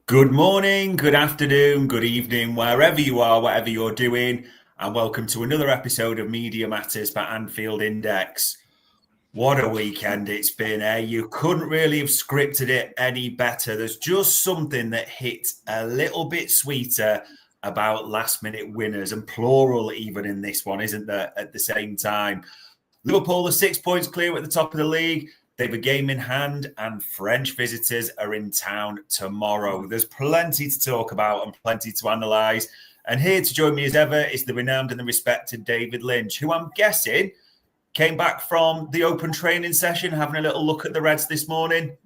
Good morning, good afternoon, good evening, wherever you are, whatever you're doing, and welcome to another episode of Media Matters by Anfield Index. What a weekend it's been, eh? You couldn't really have scripted it any better. There's just something that hits a little bit sweeter about last-minute winners, and plural even in this one, isn't there, at the same time? Liverpool are 6 points clear at the top of the league. They have a game in hand, and French visitors are in town tomorrow. There's plenty to talk about and plenty to analyse. And here to join me as ever is the renowned and the respected David Lynch, who I'm guessing came back from the open training session, having a little look at the Reds this morning.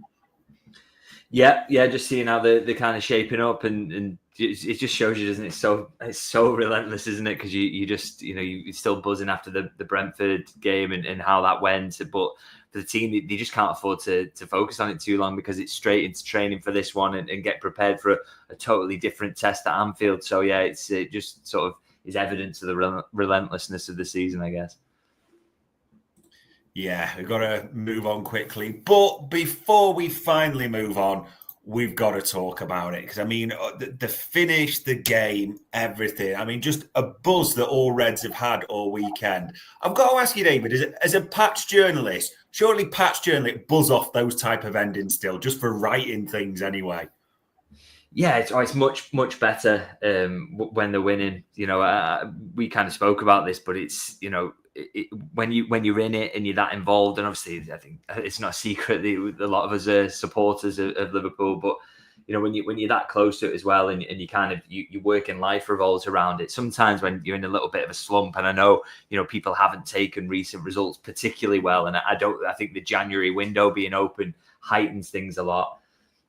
Yeah, just seeing how they're kind of shaping up, and it just shows you, doesn't it? It's so relentless, isn't it? Because you're still buzzing after the Brentford game and how that went, but for the team, they just can't afford to focus on it too long because it's straight into training for this one and get prepared for a totally different test at Anfield. So yeah, it just sort of is evidence of the relentlessness of the season, I guess. Yeah, we've got to move on quickly. But before we finally move on, we've got to talk about it. Because, I mean, the finish, the game, everything. I mean, just a buzz that all Reds have had all weekend. I've got to ask you, David, as a patch journalist, surely patch journalists buzz off those type of endings still, just for writing things anyway. Yeah, it's much better when they're winning. We kind of spoke about this, but it's, when you're in it and you're that involved, and obviously I think it's not a secret that a lot of us are supporters of Liverpool, but when you're that close to it as well, and you kind of your working life revolves around it. Sometimes when you're in a little bit of a slump, and I know people haven't taken recent results particularly well, and I think the January window being open heightens things a lot.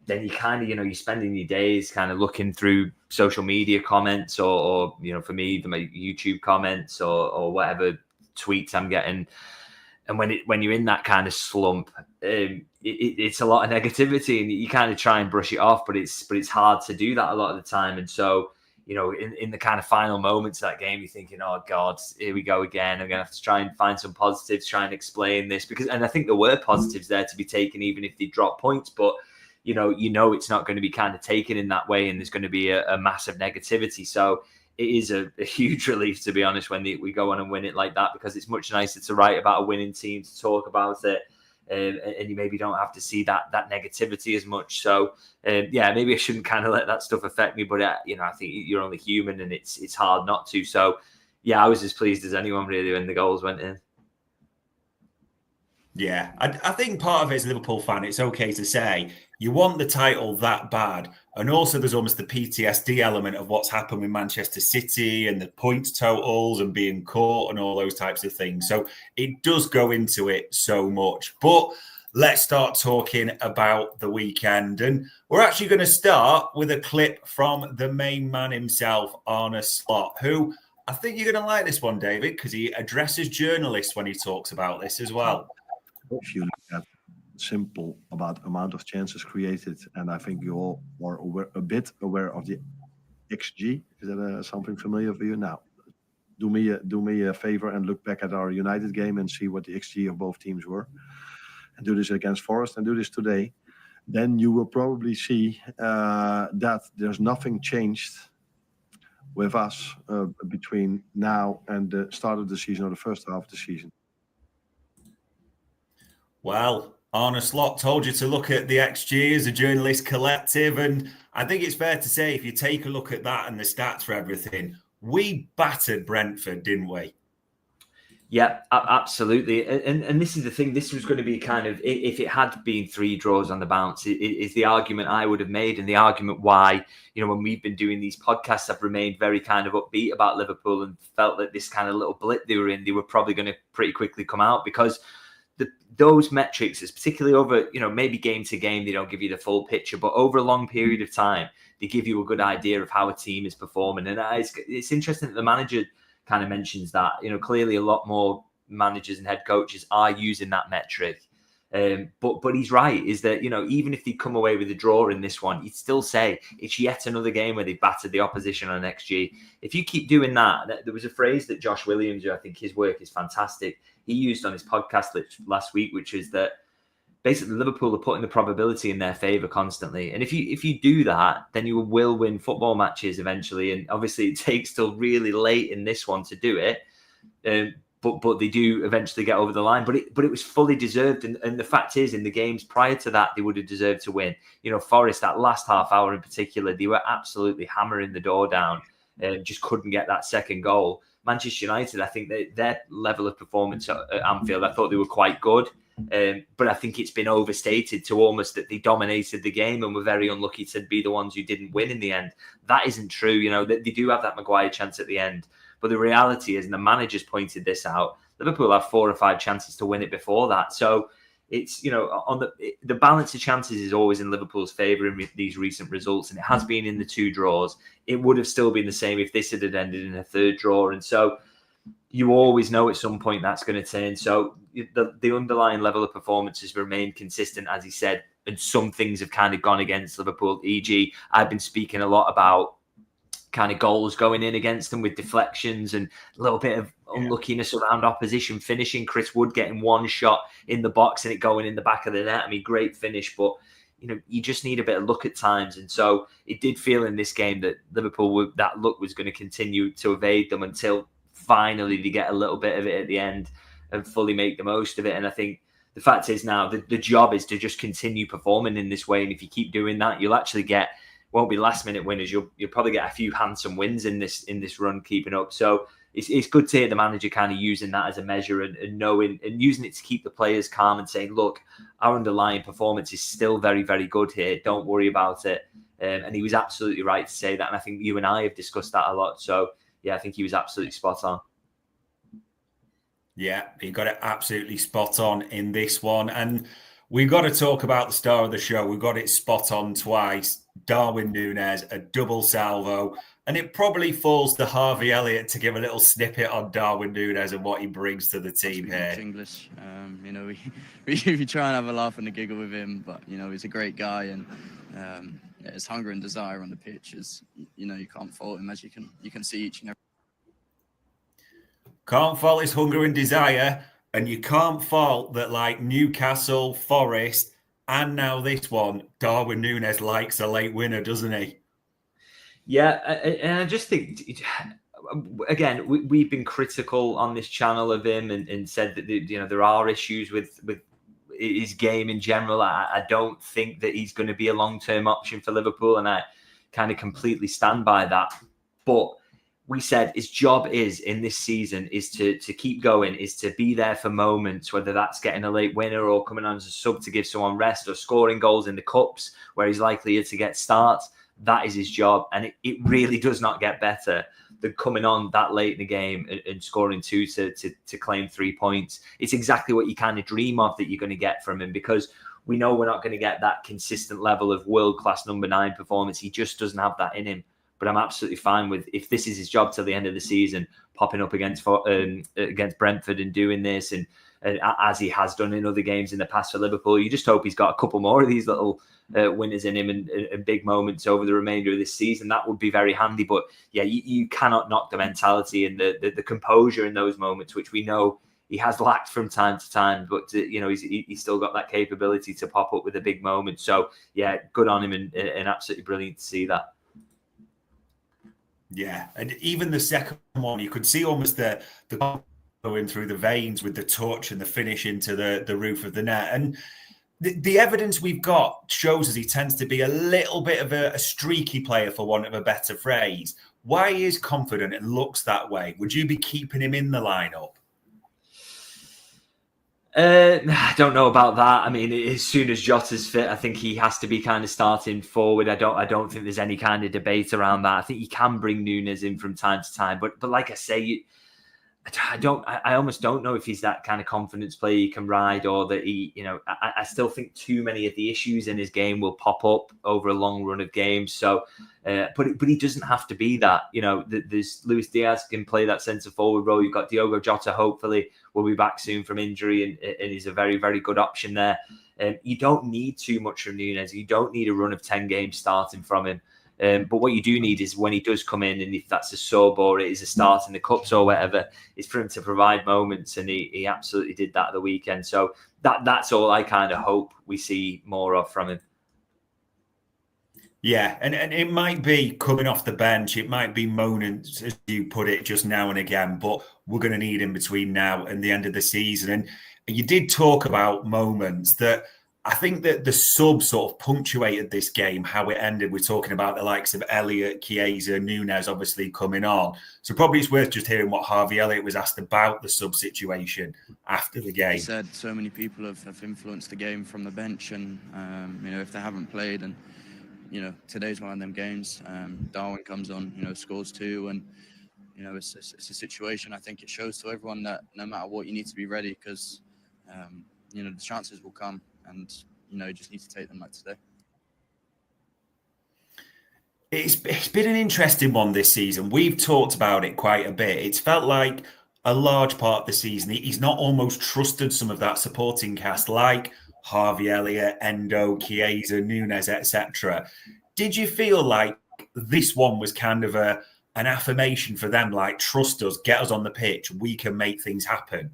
Then you kind of, you're spending your days kind of looking through social media comments or for me, my YouTube comments or whatever tweets I'm getting. And when you're in that kind of slump, it's a lot of negativity, and you kind of try and brush it off, but it's hard to do that a lot of the time. And so, in the kind of final moments of that game, you're thinking, oh God, here we go again. I'm going to have to try and find some positives, try and explain this, and I think there were positives there to be taken, even if they drop points, but it's not going to be kind of taken in that way, and there's going to be a massive negativity. So it is a huge relief, to be honest, when we go on and win it like that, because it's much nicer to write about a winning team, to talk about it, and you maybe don't have to see that negativity as much. So maybe I shouldn't kind of let that stuff affect me, but I think you're only human, and it's hard not to. So yeah, I was as pleased as anyone really when the goals went in. Yeah, I think part of it as a Liverpool fan, it's okay to say you want the title that bad. And also there's almost the PTSD element of what's happened with Manchester City and the points totals and being caught and all those types of things. So it does go into it so much. But let's start talking about the weekend. And we're actually going to start with a clip from the main man himself, Arne Slot, who I think you're going to like this one, David, because he addresses journalists when he talks about this as well. If you look at simple about amount of chances created, and I think you all are a bit aware of the XG. Is that something familiar for you? Now, do me a favor and look back at our United game and see what the XG of both teams were, and do this against Forest and do this today. Then you will probably see that there's nothing changed with us between now and the start of the season or the first half of the season. Well, Arne Slot told you to look at the XG as a journalist collective, and I think it's fair to say if you take a look at that and the stats for everything, we battered Brentford, didn't we? Yeah, absolutely. And this is the thing. This was going to be kind of, if it had been 3 draws on the bounce, is the argument I would have made, and the argument why, when we've been doing these podcasts, I've remained very kind of upbeat about Liverpool and felt that this kind of little blip they were probably going to pretty quickly come out, because those metrics, is particularly over, maybe game to game, they don't give you the full picture, but over a long period of time, they give you a good idea of how a team is performing. And it's interesting that the manager kind of mentions that, clearly a lot more managers and head coaches are using that metric. But he's right, is that, even if they come away with a draw in this one, you'd still say it's yet another game where they battered the opposition on XG. If you keep doing that, there was a phrase that Josh Williams, who I think his work is fantastic, he used on his podcast last week, which is that basically Liverpool are putting the probability in their favour constantly. And if you do that, then you will win football matches eventually. And obviously it takes till really late in this one to do it. But they do eventually get over the line. But it was fully deserved. And the fact is, in the games prior to that, they would have deserved to win. You know, Forest, that last half hour in particular, they were absolutely hammering the door down and just couldn't get that second goal. Manchester United, I think their level of performance at Anfield, I thought they were quite good. But I think it's been overstated to almost that they dominated the game and were very unlucky to be the ones who didn't win in the end. That isn't true. You know, they do have that Maguire chance at the end. But the reality is, and the manager's pointed this out, Liverpool have 4 or 5 chances to win it before that. So it's, you know, on the balance of chances is always in Liverpool's favour in these recent results, and it has been in the 2 draws. It would have still been the same if this had ended in a 3rd draw. And so you always know at some point that's going to turn. So the underlying level of performance has remained consistent, as he said, and some things have kind of gone against Liverpool. E.g., I've been speaking a lot about kind of goals going in against them with deflections and a little bit of unluckiness around opposition finishing. Chris Wood getting one shot in the box and it going in the back of the net. I mean, great finish, but you know, you just need a bit of luck at times. And so it did feel in this game that Liverpool, that luck was going to continue to evade them until finally they get a little bit of it at the end and fully make the most of it. And I think the fact is now the job is to just continue performing in this way. And if you keep doing that, you'll actually won't be last minute winners. You'll probably get a few handsome wins in this run keeping up. So it's good to hear the manager kind of using that as a measure and knowing and using it to keep the players calm and saying, look, our underlying performance is still very, very good here. Don't worry about it. And he was absolutely right to say that. And I think you and I have discussed that a lot. So yeah, I think he was absolutely spot on. Yeah, he got it absolutely spot on in this one. And we've got to talk about the star of the show. We've got it spot on twice. Darwin Nunez, a double salvo. And it probably falls to Harvey Elliott to give a little snippet on Darwin Nunez and what he brings to the team here. English. You know, we try and have a laugh and a giggle with him, but, you know, he's a great guy. And his hunger and desire on the pitch is, you know, you can't fault him, as you can see each and every. Can't fault his hunger and desire. And you can't fault that, like Newcastle, Forest, and now this one, Darwin Nunez likes a late winner, doesn't he? Yeah, and I just think, again, we've been critical on this channel of him and said that, you know, there are issues with his game in general. I don't think that he's going to be a long-term option for Liverpool, and I kind of completely stand by that. But we said his job is in this season is to keep going, is to be there for moments, whether that's getting a late winner or coming on as a sub to give someone rest or scoring goals in the cups where he's likely to get starts. That is his job. And it really does not get better than coming on that late in the game and scoring 2 to claim 3 points. It's exactly what you kind of dream of that you're going to get from him, because we know we're not going to get that consistent level of world-class number 9 performance. He just doesn't have that in him. But I'm absolutely fine with, if this is his job till the end of the season, popping up against Brentford and doing this, and as he has done in other games in the past for Liverpool. You just hope he's got a couple more of these little winners in him and big moments over the remainder of this season. That would be very handy. But yeah, you cannot knock the mentality and the composure in those moments, which we know he has lacked from time to time. But you know, he's still got that capability to pop up with a big moment. So yeah, good on him and absolutely brilliant to see that. Yeah, and even the second one, you could see almost the going through the veins with the touch and the finish into the roof of the net. And the evidence we've got shows us he tends to be a little bit of a streaky player, for want of a better phrase. Why he is confident and looks that way? Would you be keeping him in the lineup? I don't know about that. I mean, as soon as Jota's fit, I think he has to be kind of starting forward. I don't think there's any kind of debate around that. I think you can bring Nunez in from time to time, but like I say, I almost don't know if he's that kind of confidence player you can ride, or that he, you know, I still think too many of the issues in his game will pop up over a long run of games. So, but he doesn't have to be that. You know, there's Luis Diaz can play that centre forward role. You've got Diogo Jota, hopefully will be back soon from injury, and he's a very, very good option there. You don't need too much from Nunez. You don't need a run of 10 games starting from him. But what you do need is when he does come in, and if that's a sub or it is a start in the cups or whatever, is for him to provide moments, and he absolutely did that at the weekend. So that's all I kind of hope we see more of from him. Yeah, and it might be coming off the bench. It might be moments, as you put it, just now and again. But we're going to need him between now and the end of the season. And you did talk about moments that I think that the sub sort of punctuated this game, how it ended. We're talking about the likes of Elliott, Chiesa, Nunez obviously coming on. So probably it's worth just hearing what Harvey Elliott was asked about the sub situation after the game. He said so many people have influenced the game from the bench, and if they haven't played, and today's one of them games. Darwin comes on, scores 2, and it's a situation. I think it shows to everyone that no matter what, you need to be ready, because the chances will come, and you just need to take them like today. It's been an interesting one this season. We've talked about it quite a bit. It's felt like a large part of the season he's not almost trusted some of that supporting cast, like Harvey Elliott, Endo, Chiesa, Nunez, etc. Did you feel like this one was kind of an affirmation for them, like, trust us, get us on the pitch, we can make things happen?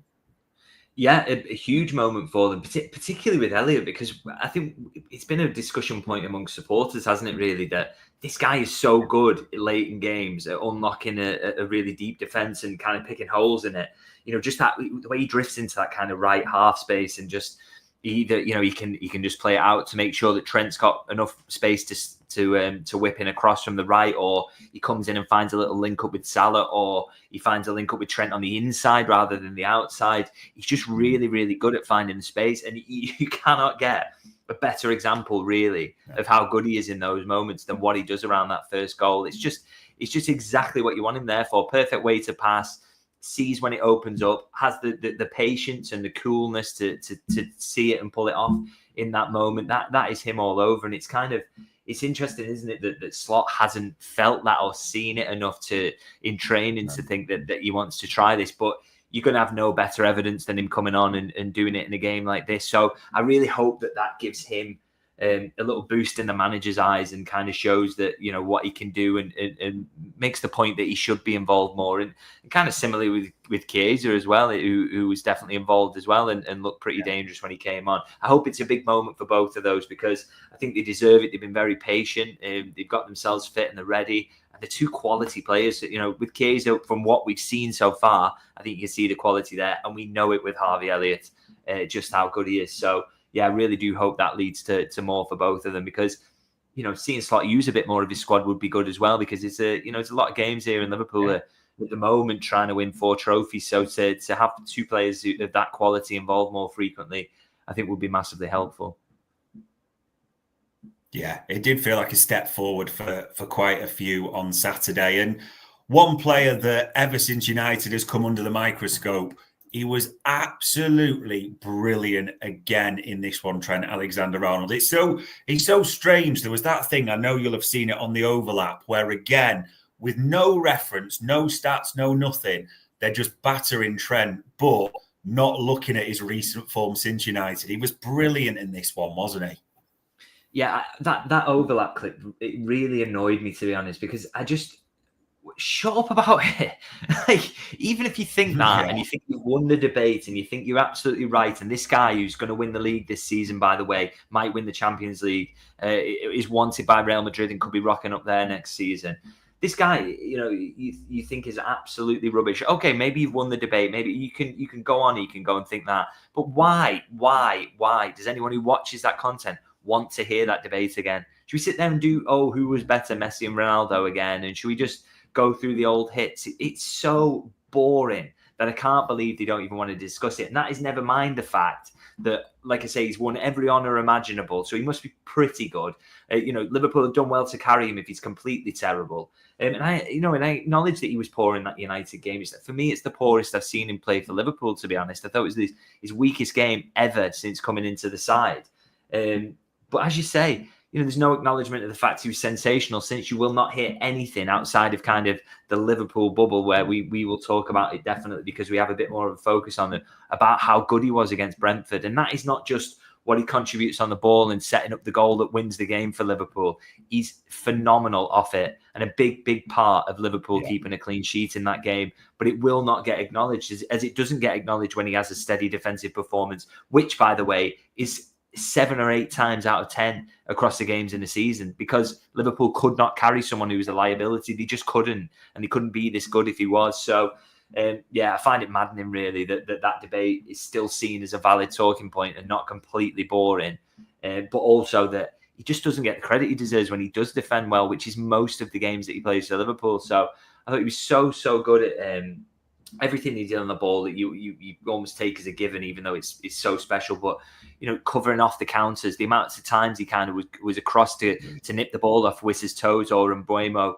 Yeah, a huge moment for them, particularly with Elliott, because I think it's been a discussion point among supporters, hasn't it, really, that this guy is so good late in games at unlocking a really deep defence and kind of picking holes in it. Just that, the way he drifts into that kind of right half space, and just either, he can just play it out to make sure that Trent's got enough space to whip in across from the right, or he comes in and finds a little link up with Salah, or he finds a link up with Trent on the inside rather than the outside. He's just really, really good at finding the space, and you cannot get a better example, really, of how good he is in those moments than what he does around that first goal. It's just exactly what you want him there for. Perfect way to pass. Sees when it opens up, has the patience and the coolness to see it and pull it off in that moment. That is him all over. And it's interesting, isn't it, that Slot hasn't felt that or seen it enough in training to think that he wants to try this. But you're going to have no better evidence than him coming on and doing it in a game like this. So I really hope that gives him a little boost in the manager's eyes, and kind of shows that, what he can do, and makes the point that he should be involved more. And kind of similarly with Chiesa as well, who was definitely involved as well, and looked pretty dangerous when he came on. I hope it's a big moment for both of those, because I think they deserve it. They've been very patient. They've got themselves fit and they're ready. And they're two quality players. With Chiesa, from what we've seen so far, I think you can see the quality there. And we know it with Harvey Elliott, just how good he is. So, yeah, I really do hope that leads to more for both of them, because, seeing Slot use a bit more of his squad would be good as well, because it's a lot of games here in Liverpool at the moment trying to win 4 trophies. So to have 2 players of that quality involved more frequently, I think would be massively helpful. Yeah, it did feel like a step forward for quite a few on Saturday. And one player that ever since United has come under the microscope, he was absolutely brilliant again in this one, Trent Alexander-Arnold. He's so strange. There was that thing, I know you'll have seen it on the overlap, where again, with no reference, no stats, no nothing, they're just battering Trent, but not looking at his recent form since United. He was brilliant in this one, wasn't he? Yeah, that overlap clip, it really annoyed me, to be honest, because I just... shut up about it. Like, even if you think that, and you think you won the debate, and you think you're absolutely right, and this guy who's going to win the league this season, by the way, might win the Champions League, is wanted by Real Madrid and could be rocking up there next season. This guy, you think is absolutely rubbish. Okay, maybe you've won the debate. Maybe you can go on, you can go and think that. But why does anyone who watches that content want to hear that debate again? Should we sit there and do, who was better, Messi and Ronaldo again? And should we just go through the old hits? It's so boring that I can't believe they don't even want to discuss it. And that is never mind the fact that, like I say, he's won every honour imaginable, so he must be pretty good. Liverpool have done well to carry him if he's completely terrible. And I acknowledge that he was poor in that United game. For me, it's the poorest I've seen him play for Liverpool, to be honest. I thought it was his weakest game ever since coming into the side. But as you say, there's no acknowledgement of the fact he was sensational, since you will not hear anything outside of kind of the Liverpool bubble, where we will talk about it definitely, because we have a bit more of a focus on it, about how good he was against Brentford. And that is not just what he contributes on the ball and setting up the goal that wins the game for Liverpool. He's phenomenal off it, and a big part of Liverpool keeping a clean sheet in that game. But it will not get acknowledged, as it doesn't get acknowledged when he has a steady defensive performance, which, by the way, is 7 or 8 times out of 10 across the games in the season, because Liverpool could not carry someone who was a liability. They just couldn't, and he couldn't be this good if he was. So, I find it maddening, really, that debate is still seen as a valid talking point and not completely boring. But also that he just doesn't get the credit he deserves when he does defend well, which is most of the games that he plays for Liverpool. So I thought he was so good at everything he did on the ball that you almost take as a given, even though it's so special. But covering off the counters, the amounts of times he kind of was across to nip the ball off Wiss's toes or Mbuemo,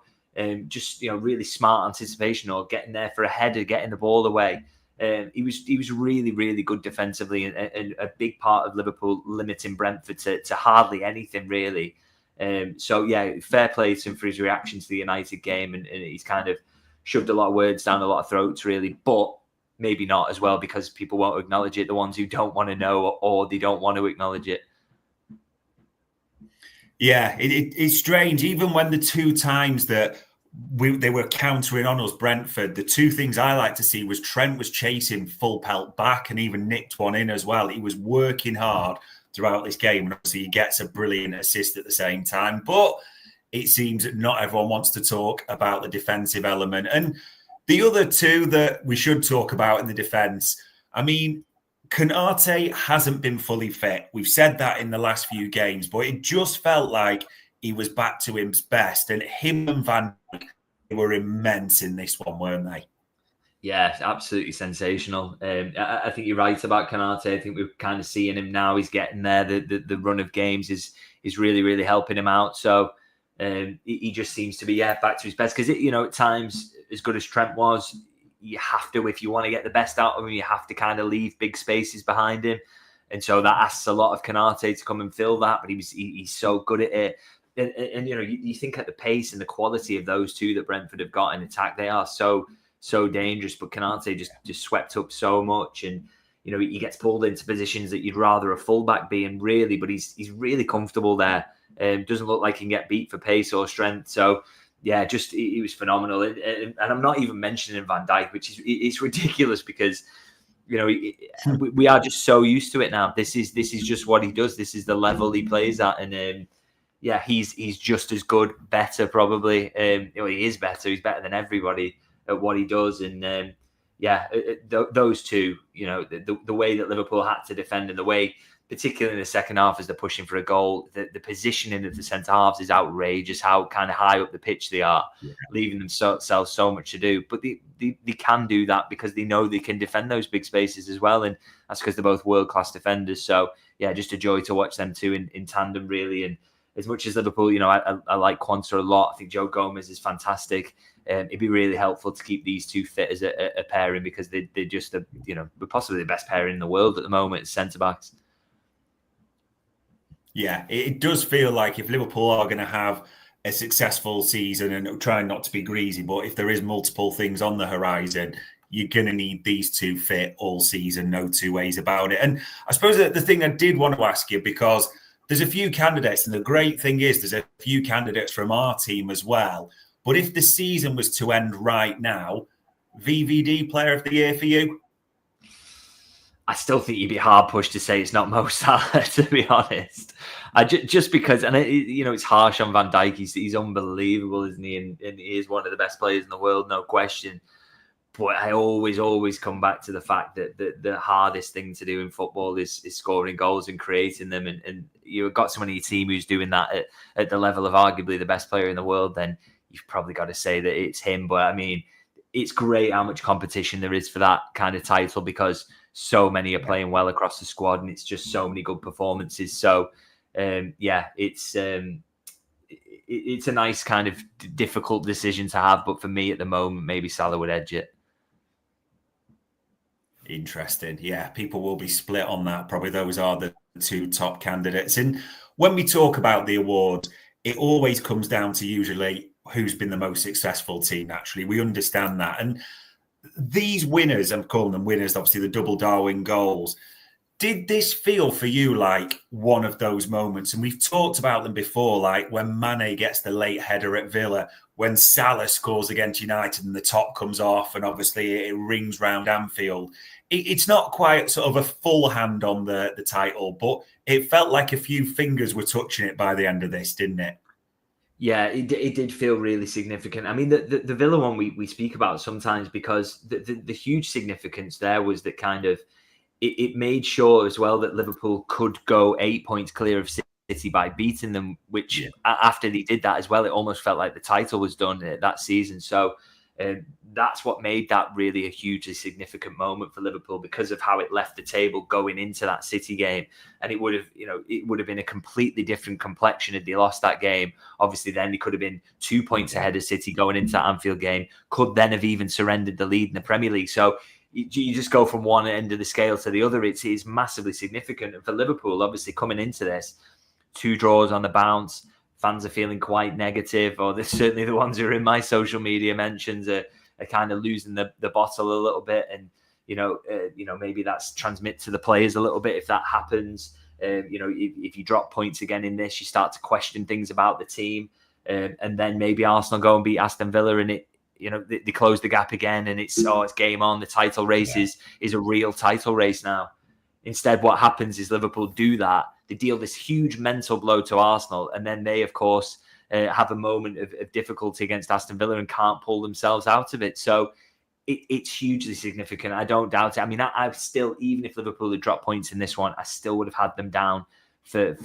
just really smart anticipation or getting there for a header, getting the ball away. He was really good defensively, and a big part of Liverpool limiting Brentford to hardly anything, really. Fair play to him for his reaction to the United game, and he's kind of shoved a lot of words down a lot of throats, really, but maybe not as well, because people won't acknowledge it, the ones who don't want to know or they don't want to acknowledge it. Yeah, it's strange. Even when the 2 times that they were countering on us, Brentford, the 2 things I like to see was Trent was chasing full pelt back and even nicked one in as well. He was working hard throughout this game, and obviously he gets a brilliant assist at the same time. But it seems that not everyone wants to talk about the defensive element. And the other 2 that we should talk about in the defence, I mean, Konate hasn't been fully fit. We've said that in the last few games, but it just felt like he was back to his best. And him and Van Dijk were immense in this one, weren't they? Yeah, absolutely sensational. I think you're right about Konate. I think we're kind of seeing him now. He's getting there. The run of games is really helping him out. So he just seems to be back to his best, because at times, as good as Trent was, you have to, if you want to get the best out of him, you have to kind of leave big spaces behind him, and so that asks a lot of Konate to come and fill that. But he's so good at it, and you think at the pace and the quality of those 2 that Brentford have got in attack, they are so dangerous. But Konate just swept up so much, and he gets pulled into positions that you'd rather a fullback be in, really, but he's really comfortable there. Doesn't look like he can get beat for pace or strength. So yeah, just he was phenomenal. And I'm not even mentioning Van Dijk, which is ridiculous, because we are just so used to it now. This is just what he does. This is the level he plays at, and he's just as good, better probably. He is better. He's better than everybody at what he does. And those 2, the way that Liverpool had to defend, and the way, particularly in the second half, as they're pushing for a goal, the positioning of the centre halves is outrageous. How kind of high up the pitch they are, leaving themselves so much to do. But they can do that because they know they can defend those big spaces as well, and that's because they're both world-class defenders. So yeah, just a joy to watch them 2 in tandem, really. And as much as Liverpool, I like Quanta a lot. I think Joe Gomez is fantastic. It'd be really helpful to keep these 2 fit as a pairing, because they're just we're possibly the best pairing in the world at the moment as centre backs. Yeah, it does feel like if Liverpool are going to have a successful season, and trying not to be greasy, but if there is multiple things on the horizon, you're going to need these 2 fit all season, no 2 ways about it. And I suppose that the thing I did want to ask you, because there's a few candidates, and the great thing is there's a few candidates from our team as well. But if the season was to end right now, VVD Player of the Year for you? I still think you'd be hard pushed to say it's not Mo Salah, to be honest. Just because, and it's harsh on Van Dijk. He's unbelievable, isn't he? And he is one of the best players in the world, no question. But I always come back to the fact that the hardest thing to do in football is scoring goals and creating them. And you've got someone in your team who's doing that at the level of arguably the best player in the world, then you've probably got to say that it's him. But I mean, it's great how much competition there is for that kind of title, because so many are playing well across the squad, and it's just so many good performances. So it's a nice kind of difficult decision to have, but for me at the moment, maybe Salah would edge it. Interesting. Yeah, people will be split on that. Probably those are the 2 top candidates. And when we talk about the award, it always comes down to usually who's been the most successful team. Naturally, we understand that. And these winners, I'm calling them winners, obviously the double Darwin goals, Did this feel for you like one of those moments? And we've talked about them before, like when Mane gets the late header at Villa, when Salah scores against United and the top comes off, and obviously it rings round Anfield. It's not quite sort of a full hand on the title, but it felt like a few fingers were touching it by the end of this, didn't it? Yeah, it did feel really significant. I mean, the Villa one we speak about sometimes because the huge significance there was that kind of it made sure as well that Liverpool could go 8 points clear of City by beating them, which after they did that as well, it almost felt like the title was done that season. So that's what made that really a hugely significant moment for Liverpool because of how it left the table going into that City game. And it would have been a completely different complexion had they lost that game. Obviously, then they could have been 2 points ahead of City going into that Anfield game, could then have even surrendered the lead in the Premier League. So you just go from one end of the scale to the other. It's massively significant. And for Liverpool, obviously coming into this, 2 draws on the bounce, fans are feeling quite negative, or they're certainly the ones who are in my social media mentions are kind of losing the bottle a little bit. And, maybe that's transmit to the players a little bit if that happens. If you drop points again in this, you start to question things about the team. And then maybe Arsenal go and beat Aston Villa and they close the gap again and it's game on. The title race is a real title race now. Instead, what happens is Liverpool do that. They deal this huge mental blow to Arsenal, and then they, of course, have a moment of difficulty against Aston Villa and can't pull themselves out of it. So it's hugely significant. I don't doubt it. I mean, I've still, even if Liverpool had dropped points in this one, I still would have had them down to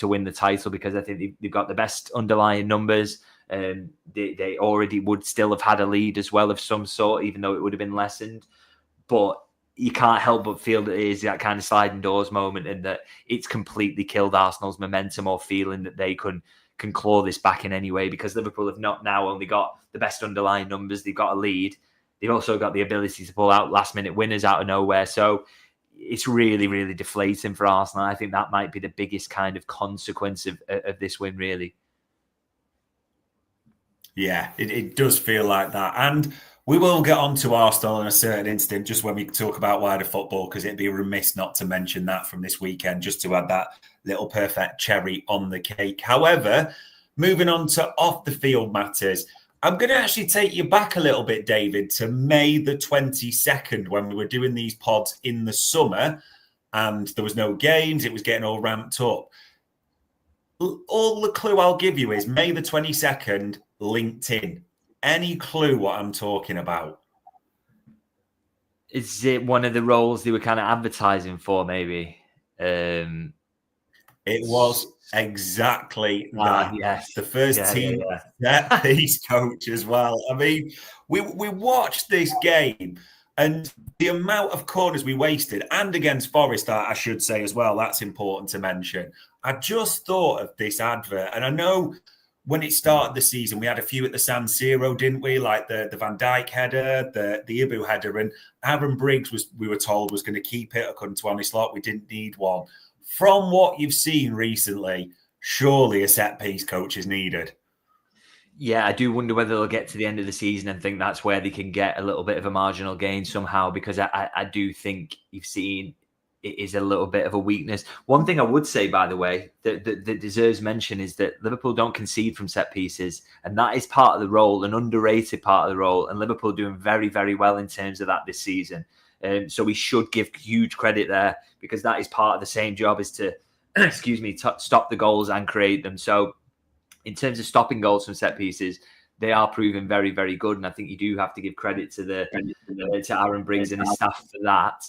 win the title because I think they've got the best underlying numbers. They already would still have had a lead as well of some sort, even though it would have been lessened. But you can't help but feel that it is that kind of sliding doors moment and that it's completely killed Arsenal's momentum or feeling that they can claw this back in any way because Liverpool have not now only got the best underlying numbers, they've got a lead. They've also got the ability to pull out last-minute winners out of nowhere. So it's really, really deflating for Arsenal. I think that might be the biggest kind of consequence of this win, really. Yeah, it does feel like that. And we will get on to Arsenal in a certain instant just when we talk about wider football, because it'd be remiss not to mention that from this weekend, just to add that little perfect cherry on the cake. However, moving on to off-the-field matters, I'm going to actually take you back a little bit, David, to May the 22nd when we were doing these pods in the summer and there was no games. It was getting all ramped up. All the clue I'll give you is May the 22nd, LinkedIn. Any clue what I'm talking about? Is it one of the roles they were kind of advertising for, maybe? It was exactly that. Yes. The first team set piece coach as well. I mean, we watched this game and the amount of corners we wasted, and against Forest, I should say as well, that's important to mention. I just thought of this advert, and I know when it started the season, we had a few at the San Siro, didn't we? Like the Van Dijk header, the Ibu header, and Aaron Briggs we were told was going to keep it according to Honest Lot. We didn't need one. From what you've seen recently, surely a set piece coach is needed. Yeah, I do wonder whether they'll get to the end of the season and think that's where they can get a little bit of a marginal gain somehow, because I do think you've seen it is a little bit of a weakness. One thing I would say, by the way, that deserves mention is that Liverpool don't concede from set pieces, and that is part of the role, an underrated part of the role, and Liverpool doing very, very well in terms of that this season. So we should give huge credit there, because that is part of the same job as to, stop the goals and create them. So in terms of stopping goals from set pieces, they are proving very, very good. And I think you do have to give credit to Aaron Briggs and his staff for that.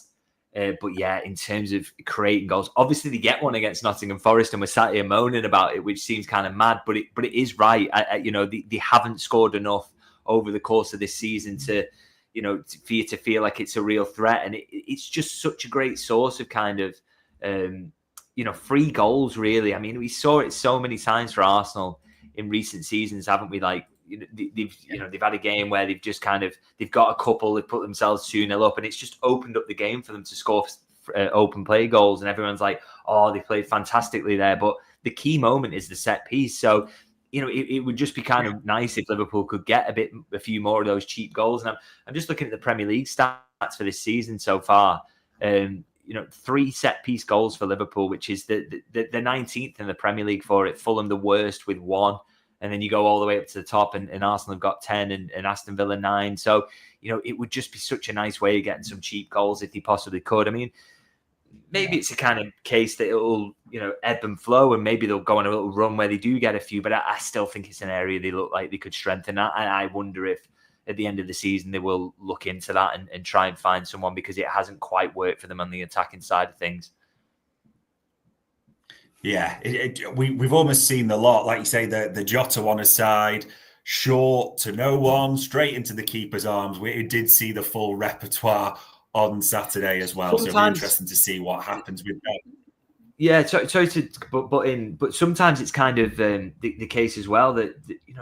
But yeah, in terms of creating goals, obviously they get one against Nottingham Forest and we're sat here moaning about it, which seems kind of mad, but it is right. They haven't scored enough over the course of this season for you to feel like it's a real threat. And it's just such a great source of kind of, free goals, really. I mean, we saw it so many times for Arsenal in recent seasons, haven't we? Like, they've had a game where they've got a couple, they've put themselves 2-0 up, and it's just opened up the game for them to score open play goals. And everyone's like, oh, they played fantastically there. But the key moment is the set piece. So, it would just be kind of nice if Liverpool could get a few more of those cheap goals. And I'm just looking at the Premier League stats for this season so far. 3 set-piece goals for Liverpool, which is the 19th in the Premier League for it. Fulham the worst with 1. And then you go all the way up to the top, and Arsenal have got 10 and Aston Villa 9. So, it would just be such a nice way of getting some cheap goals if they possibly could. I mean, maybe it's a kind of case that it'll, ebb and flow, and maybe they'll go on a little run where they do get a few, but I still think it's an area they look like they could strengthen. And I wonder if at the end of the season they will look into that and try and find someone, because it hasn't quite worked for them on the attacking side of things. Yeah, we've almost seen the lot. Like you say, the Jota one aside, short to no one, straight into the keeper's arms. We did see the full repertoire on Saturday as well. So it'll be interesting to see what happens with that. Yeah, sorry to but sometimes it's kind of the case as well that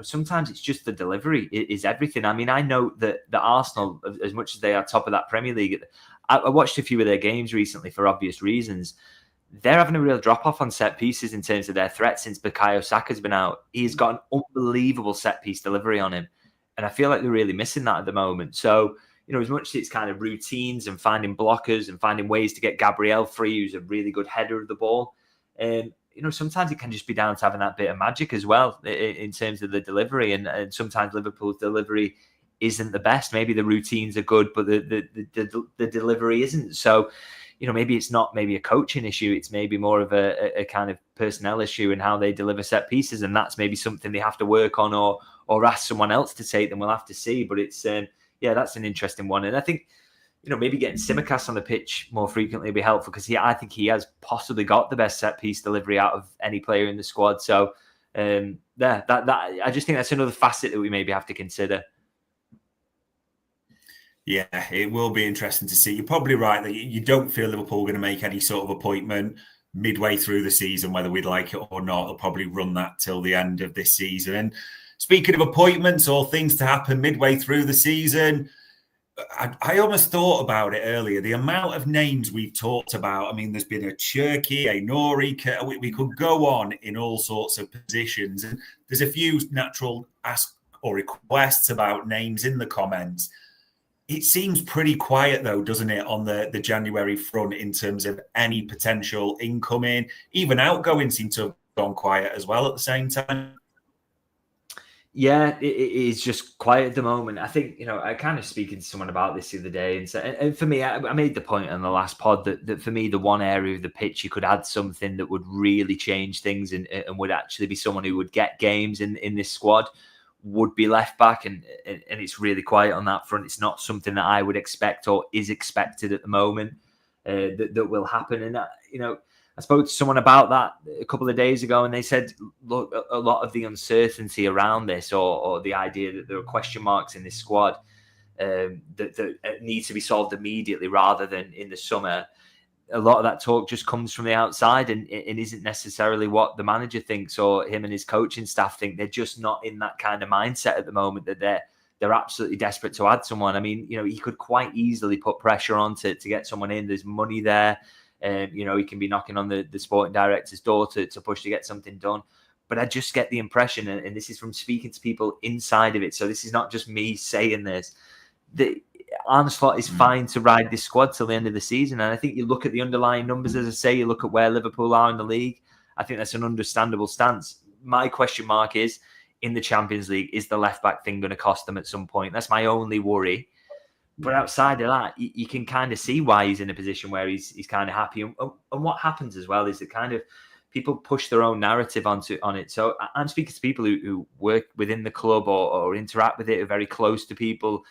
sometimes it's just the delivery is everything. I mean, I know that Arsenal, as much as they are top of that Premier League, I watched a few of their games recently for obvious reasons. They're having a real drop-off on set pieces in terms of their threat since Bukayo Saka's been out. He's got an unbelievable set-piece delivery on him. And I feel like they're really missing that at the moment. So, as much as it's kind of routines and finding blockers and finding ways to get Gabriel free, who's a really good header of the ball, sometimes it can just be down to having that bit of magic as well in terms of the delivery. And sometimes Liverpool's delivery isn't the best. Maybe the routines are good, but the delivery isn't. So, maybe it's not maybe a coaching issue. It's maybe more of a kind of personnel issue in how they deliver set pieces. And that's maybe something they have to work on or ask someone else to take them. We'll have to see. But it's, that's an interesting one. And I think, maybe getting Tsimikas on the pitch more frequently would be helpful, because I think he has possibly got the best set piece delivery out of any player in the squad. So, I just think that's another facet that we maybe have to consider. Yeah, it will be interesting to see. You're probably right that you don't feel Liverpool are going to make any sort of appointment midway through the season, whether we'd like it or not. They'll probably run that till the end of this season. And speaking of appointments or things to happen midway through the season, I almost thought about it earlier. The amount of names we've talked about. I mean, there's been a Cherki, a Nori. We could go on in all sorts of positions. And there's a few natural ask or requests about names in the comments. It seems pretty quiet, though, doesn't it, on the January front in terms of any potential incoming. Even outgoing seem to have gone quiet as well at the same time. Yeah, it is just quiet at the moment. I think, I kind of speaking to someone about this the other day. And for me, I made the point on the last pod that for me, the one area of the pitch you could add something that would really change things and would actually be someone who would get games in this squad would be left back, and it's really quiet on that front. It's not something that I would expect or is expected at the moment that will happen. And I spoke to someone about that a couple of days ago, and they said, look, a lot of the uncertainty around this or the idea that there are question marks in this squad that need to be solved immediately rather than in the summer. A lot of that talk just comes from the outside and isn't necessarily what the manager thinks or him and his coaching staff think. They're just not in that kind of mindset at the moment that they're absolutely desperate to add someone. I mean, he could quite easily put pressure on to get someone in. There's money there. He can be knocking on the sporting director's door to push to get something done. But I just get the impression, and this is from speaking to people inside of it, so this is not just me saying this, that Arne Slot is fine to ride this squad till the end of the season. And I think you look at the underlying numbers, as I say, you look at where Liverpool are in the league, I think that's an understandable stance. My question mark is, in the Champions League, is the left-back thing going to cost them at some point? That's my only worry. But outside of that, you can kind of see why he's in a position where he's kind of happy. And what happens as well is that kind of people push their own narrative on it. So I'm speaking to people who work within the club or interact with it, are very close to people.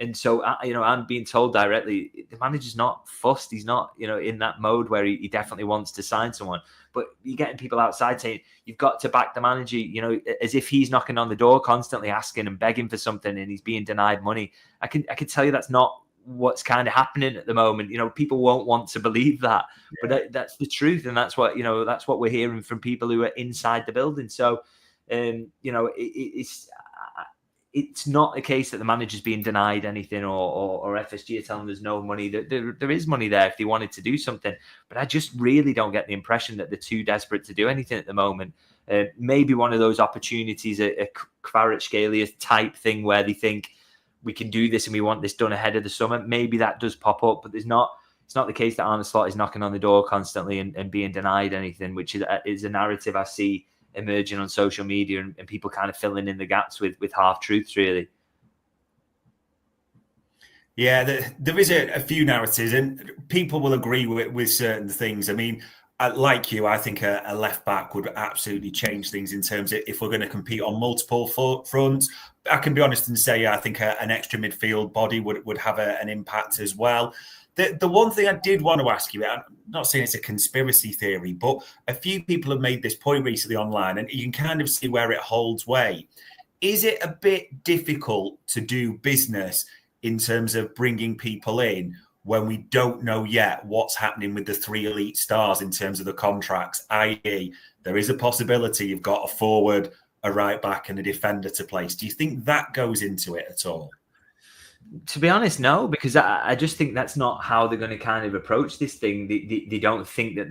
And so, I'm being told directly, the manager's not fussed. He's not, in that mode where he definitely wants to sign someone. But you're getting people outside saying, you've got to back the manager, as if he's knocking on the door constantly asking and begging for something and he's being denied money. I can tell you that's not what's kind of happening at the moment. People won't want to believe that, but that's the truth. And that's what, that's what we're hearing from people who are inside the building. So, it's not a case that the manager's being denied anything or FSG are telling there's no money. There is money there if they wanted to do something. But I just really don't get the impression that they're too desperate to do anything at the moment. Maybe one of those opportunities, a Kvaratskhelia type thing where they think we can do this and we want this done ahead of the summer. Maybe that does pop up, but there's not, it's not the case that Arne Slot is knocking on the door constantly and being denied anything, which is a narrative I see emerging on social media and people kind of filling in the gaps with half truths, really. Yeah, there is a few narratives, and people will agree with certain things. I mean, like you, I think a left back would absolutely change things in terms of if we're going to compete on multiple fronts. I can be honest and say I think an extra midfield body would have an impact as well. The one thing I did want to ask you, I'm not saying it's a conspiracy theory, but a few people have made this point recently online, and you can kind of see where it holds weight. Is it a bit difficult to do business in terms of bringing people in when we don't know yet what's happening with the 3 elite stars in terms of the contracts, i.e. there is a possibility you've got a forward, a right back and a defender to place. Do you think that goes into it at all? To be honest, no, because I just think that's not how they're going to kind of approach this thing. They don't think that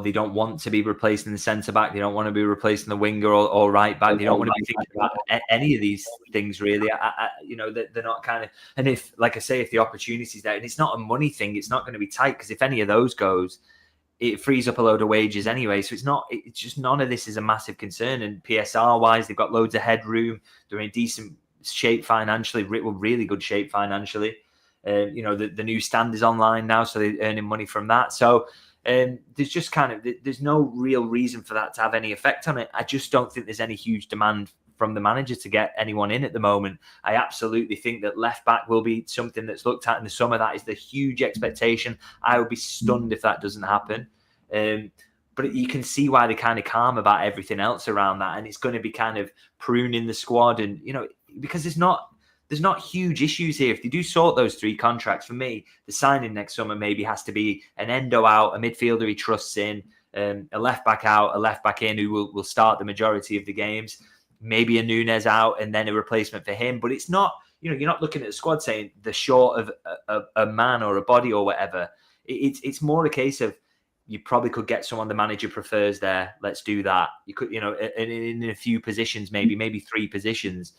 they don't want to be replacing the centre-back. They don't want to be replacing the winger or right back. They don't want to be thinking about any of these things, really. They're not kind of... And if, like I say, if the opportunity's there, and it's not a money thing, it's not going to be tight, because if any of those goes, it frees up a load of wages anyway. So it's just none of this is a massive concern. And PSR-wise, they've got loads of headroom. They're in decent shape financially, really good shape financially. The new stand is online now, so they're earning money from that. So there's just there's no real reason for that to have any effect on it. I just don't think there's any huge demand from the manager to get anyone in at the moment. I absolutely think that left back will be something that's looked at in the summer. That is the huge expectation. I would be stunned if that doesn't happen. But you can see why they're kind of calm about everything else around that, and it's going to be kind of pruning the squad, and because there's not huge issues here. If they do sort those 3 contracts, for me, the signing next summer maybe has to be an Endo out, a midfielder he trusts in, a left back out, a left back in who will start the majority of the games, maybe a Nunez out, and then a replacement for him. But it's not, you're not looking at the squad saying they're short of a man or a body or whatever. It's more a case of, you probably could get someone the manager prefers there. Let's do that. You could, in a few positions, maybe 3 positions.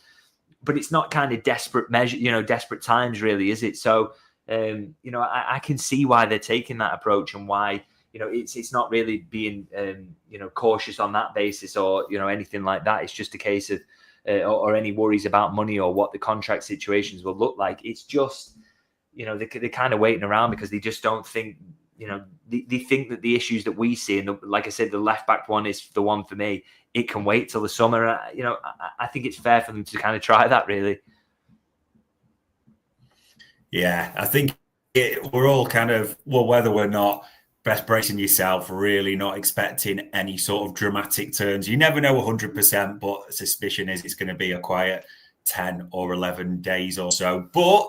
But it's not kind of desperate measure, desperate times, really, is it? So, I can see why they're taking that approach, and why, it's not really being, cautious on that basis, or, anything like that. It's just a case of, or any worries about money or what the contract situations will look like. It's just, they're kind of waiting around because they just don't think, they think that the issues that we see, and like I said, the left back one is the one for me. It can wait till the summer. I think it's fair for them to kind of try that, really. Yeah, I think we're all kind of, whether we're not, best bracing yourself, really not expecting any sort of dramatic turns. You never know 100%, but suspicion is it's going to be a quiet 10 or 11 days or so. But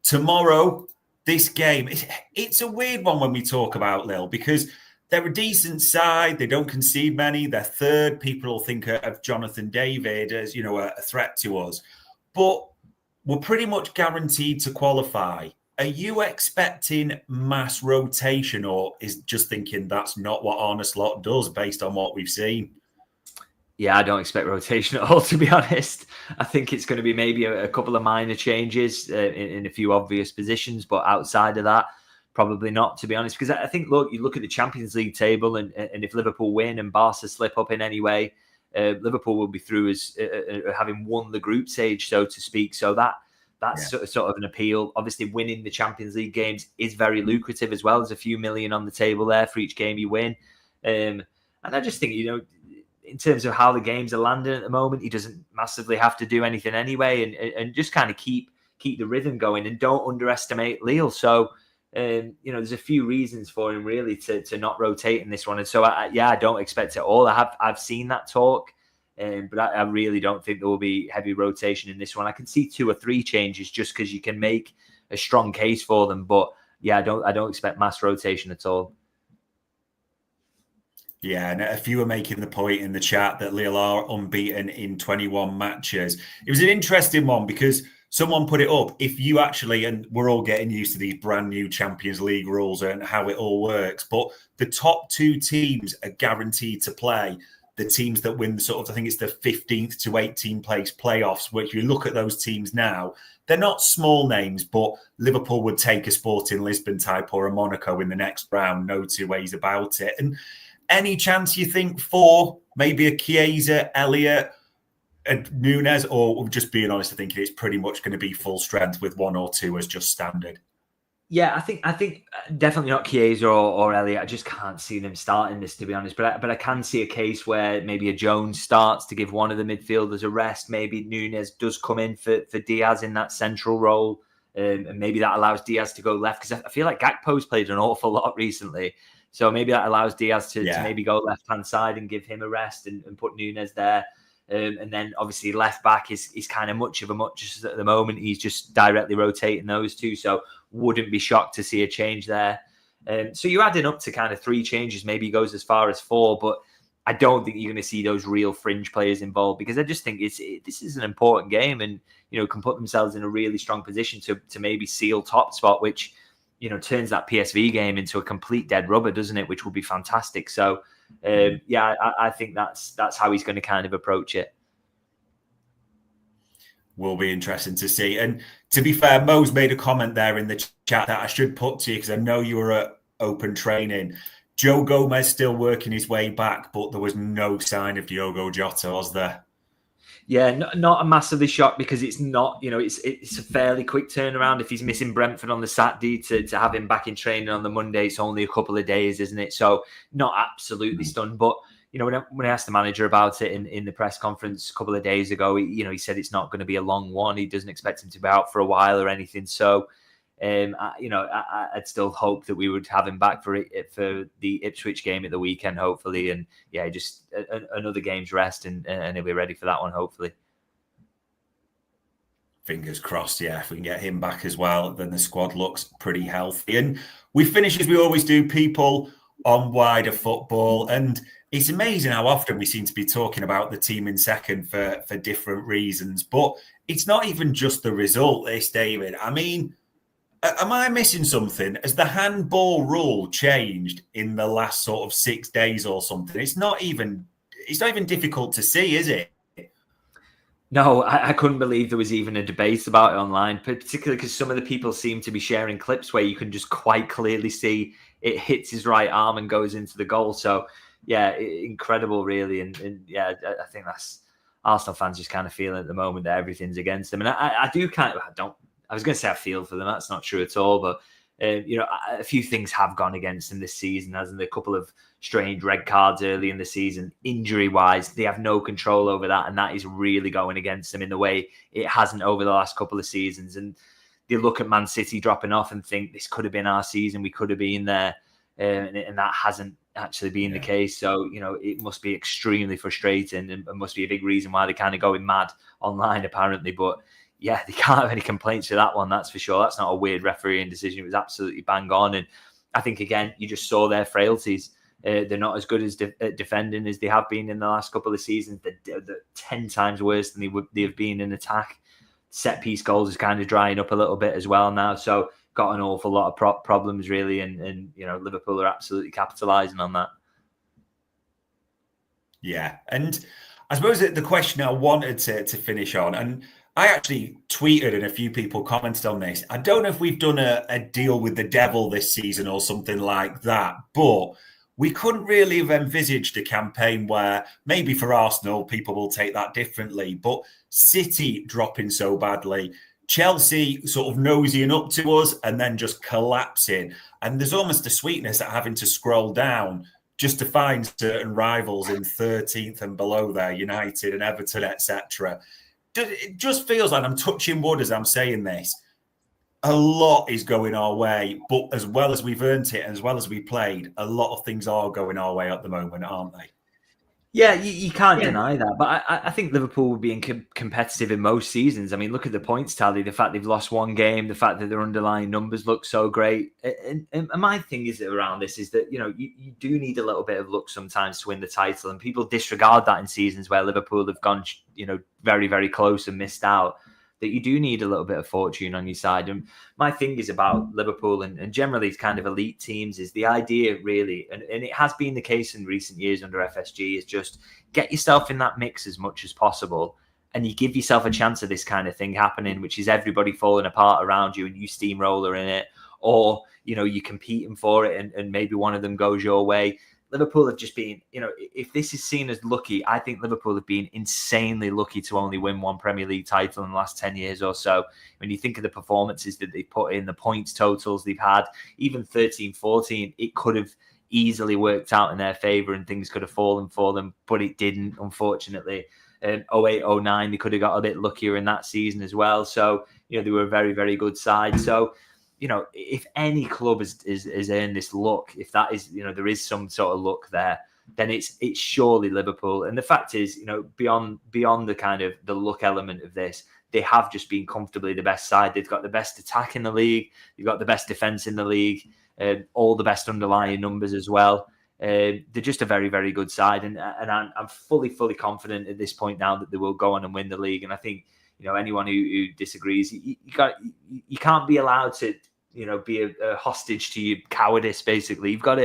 tomorrow, this game, it's a weird one when we talk about Lille, because they're a decent side. They don't concede many. They're third. People will think of Jonathan David as, a threat to us. But we're pretty much guaranteed to qualify. Are you expecting mass rotation, or is just thinking that's not what Arne Slot does based on what we've seen? Yeah, I don't expect rotation at all, to be honest. I think it's going to be maybe a couple of minor changes in a few obvious positions, but outside of that, probably not, to be honest. Because I think, you look at the Champions League table, and if Liverpool win and Barca slip up in any way, Liverpool will be through as having won the group stage, so to speak. So that's sort of an appeal. Obviously, winning the Champions League games is very lucrative as well. There's a few million on the table there for each game you win. And I just think, in terms of how the games are landing at the moment, he doesn't massively have to do anything anyway, and just kind of keep the rhythm going, and don't underestimate Lille. So, there's a few reasons for him really to not rotate in this one. And so, I don't expect it all. I've seen that talk, but I really don't think there will be heavy rotation in this one. I can see 2 or 3 changes just because you can make a strong case for them. But I don't expect mass rotation at all. Yeah, and a few were making the point in the chat that Lille are unbeaten in 21 matches. It was an interesting one because someone put it up. If you actually, and we're all getting used to these brand new Champions League rules and how it all works, but the top 2 teams are guaranteed to play the teams that win sort of, I think it's the 15th to 18th place playoffs, which you look at those teams now, they're not small names, but Liverpool would take a Sporting Lisbon type or a Monaco in the next round, no two ways about it. And any chance you think for maybe a Chiesa, Elliott, and Nunez, or just being honest, I think it's pretty much going to be full strength with one or two as just standard? Yeah, I think definitely not Chiesa or Elliott. I just can't see them starting this, to be honest. But I can see a case where maybe a Jones starts to give one of the midfielders a rest. Maybe Nunez does come in for Diaz in that central role, and maybe that allows Diaz to go left, because I feel like Gakpo's played an awful lot recently. So maybe that allows Diaz to maybe go left-hand side and give him a rest and put Nunez there. And then obviously left back is kind of much of a muchness at the moment. He's just directly rotating those two. So wouldn't be shocked to see a change there. So you're adding up to kind of 3 changes. Maybe he goes as far as 4, but I don't think you're going to see those real fringe players involved, because I just think this is an important game, and can put themselves in a really strong position to maybe seal top spot, which turns that PSV game into a complete dead rubber, doesn't it? Which would be fantastic. So I think that's how he's going to kind of approach it. Will be interesting to see. And to be fair, Mo's made a comment there in the chat that I should put to you, because I know you were at open training. Joe Gomez still working his way back, but there was no sign of Diogo Jota, was there? Yeah, not a massively shocked, because it's not, it's a fairly quick turnaround. If he's missing Brentford on the Saturday to have him back in training on the Monday, it's only a couple of days, isn't it? So not absolutely stunned, but when I asked the manager about it in the press conference a couple of days ago, he said it's not going to be a long one. He doesn't expect him to be out for a while or anything. So, I'd still hope that we would have him back for the Ipswich game at the weekend, hopefully. And just another game's rest, and he'll be ready for that one, hopefully. Fingers crossed, if we can get him back as well, then the squad looks pretty healthy. And we finish, as we always do, people, on wider football. And it's amazing how often we seem to be talking about the team in second for different reasons. But it's not even just the result, this, David. I mean, am I missing something? Has the handball rule changed in the last sort of 6 days or something? It's not even difficult to see, is it? No, I couldn't believe there was even a debate about it online, particularly because some of the people seem to be sharing clips where you can just quite clearly see it hits his right arm and goes into the goal. So, incredible, really. And I think that's Arsenal fans just kind of feeling at the moment that everything's against them. And I was going to say I feel for them. That's not true at all. But, a few things have gone against them this season, hasn't there? A couple of strange red cards early in the season. Injury-wise, they have no control over that, and that is really going against them in the way it hasn't over the last couple of seasons. And they look at Man City dropping off and think, this could have been our season. We could have been there. And that hasn't actually been the case. So, it must be extremely frustrating, and must be a big reason why they're kind of going mad online, apparently. But they can't have any complaints to that one, that's for sure. That's not a weird refereeing decision. It was absolutely bang on. And I think, again, you just saw their frailties. They're not as good as defending as they have been in the last couple of seasons. They're 10 times worse than they have been in attack. Set-piece goals is kind of drying up a little bit as well now. So got an awful lot of problems, really. And Liverpool are absolutely capitalising on that. Yeah. And I suppose that the question I wanted to finish on, and I actually tweeted and a few people commented on this. I don't know if we've done a deal with the devil this season or something like that, but we couldn't really have envisaged a campaign where maybe for Arsenal, people will take that differently, but City dropping so badly, Chelsea sort of nosying up to us and then just collapsing. And there's almost a sweetness at having to scroll down just to find certain rivals in 13th and below there, United and Everton, etc. It just feels like I'm touching wood as I'm saying this. A lot is going our way, but as well as we've earned it and as well as we played, a lot of things are going our way at the moment, aren't they? Yeah, you can't deny that. But I think Liverpool will be competitive in most seasons. I mean, look at the points tally, the fact they've lost one game, the fact that their underlying numbers look so great. And my thing is around this is that, you do need a little bit of luck sometimes to win the title. And people disregard that in seasons where Liverpool have gone, very, very close and missed out. that you do need a little bit of fortune on your side. And my thing is about Liverpool and generally these kind of elite teams is the idea really, and it has been the case in recent years under FSG, is just get yourself in that mix as much as possible. And you give yourself a chance of this kind of thing happening, which is everybody falling apart around you and you steamroller in it, or, you know, you're competing for it and maybe one of them goes your way. Liverpool have just been, you know, if this is seen as lucky, I think Liverpool have been insanely lucky to only win one Premier League title in the last 10 years or so. When you think of the performances that they've put in, the points totals they've had, even 13-14, it could have easily worked out in their favour and things could have fallen for them, but it didn't, unfortunately. 08-09, they could have got a bit luckier in that season as well. So, you know, they were a very, very good side. So, you know, if any club is earned this luck, if that is, you know, there is some sort of luck there, then it's surely Liverpool. And the fact is, you know, beyond the kind of the luck element of this, they have just been comfortably the best side. They've got the best attack in the league. They've got the best defence in the league, all the best underlying numbers as well. They're just a very, very good side. And I'm fully confident at this point now that they will go on and win the league. And I think, you know, anyone who disagrees, you can't be allowed to, you know, be a hostage to your cowardice. Basically, you've got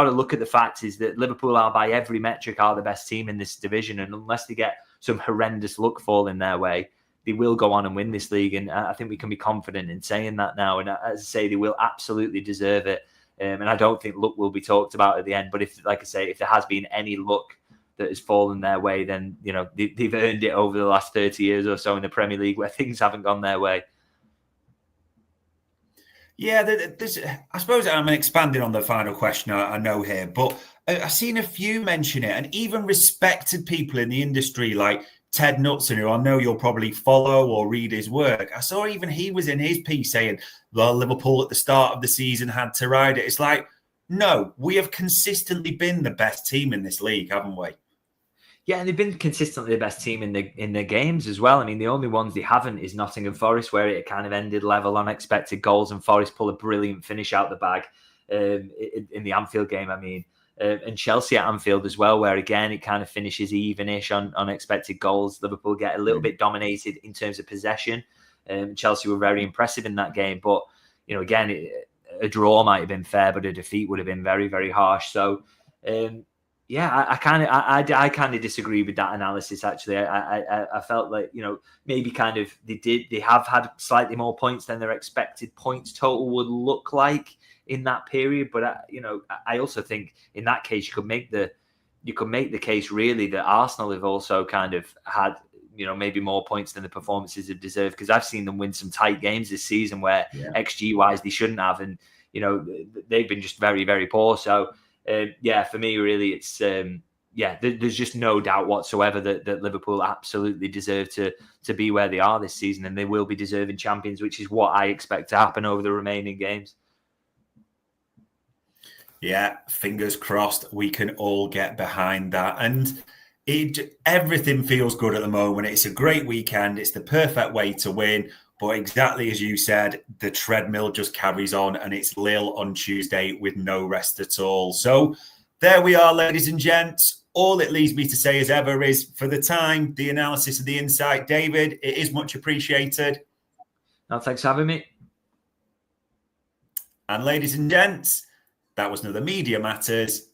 to look at the fact is that Liverpool are by every metric are the best team in this division, and unless they get some horrendous luck falling their way, they will go on and win this league. And I think we can be confident in saying that now. And as I say, they will absolutely deserve it. And I don't think luck will be talked about at the end. But if, like I say, if there has been any luck that has fallen their way, then, you know, they've earned it over the last 30 years or so in the Premier League where things haven't gone their way. Yeah, I suppose I'm expanding on the final question I know here, but I've seen a few mention it, and even respected people in the industry like Ted Knutson, who I know you'll probably follow or read his work. I saw even he was in his piece saying, well, Liverpool at the start of the season had to ride it. It's like, no, we have consistently been the best team in this league, haven't we? Yeah, and they've been consistently the best team in the games as well. I mean, the only ones they haven't is Nottingham Forest, where it kind of ended level on expected goals, and Forest pull a brilliant finish out the bag in the Anfield game, I mean. And Chelsea at Anfield as well, where again it kind of finishes even-ish on unexpected goals. Liverpool get a little bit dominated in terms of possession. Chelsea were very impressive in that game, but, you know, again, a draw might have been fair, but a defeat would have been very, very harsh. So, yeah, I kind of disagree with that analysis. Actually, I felt like, you know, maybe kind of they have had slightly more points than their expected points total would look like in that period. But you know, I also think in that case you could make the case really that Arsenal have also kind of had, you know, maybe more points than the performances have deserved, because I've seen them win some tight games this season where XG wise they shouldn't have, and, you know, they've been just very, very poor. So. Yeah, for me, really, it's there's just no doubt whatsoever that Liverpool absolutely deserve to be where they are this season, and they will be deserving champions, which is what I expect to happen over the remaining games. Yeah, fingers crossed we can all get behind that. And everything feels good at the moment. It's a great weekend. It's the perfect way to win. But exactly as you said, the treadmill just carries on, and it's Lille on Tuesday with no rest at all. So there we are, ladies and gents. All it leaves me to say as ever is, for the time, the analysis, and the insight, David, it is much appreciated. No, thanks for having me. And ladies and gents, that was another Media Matters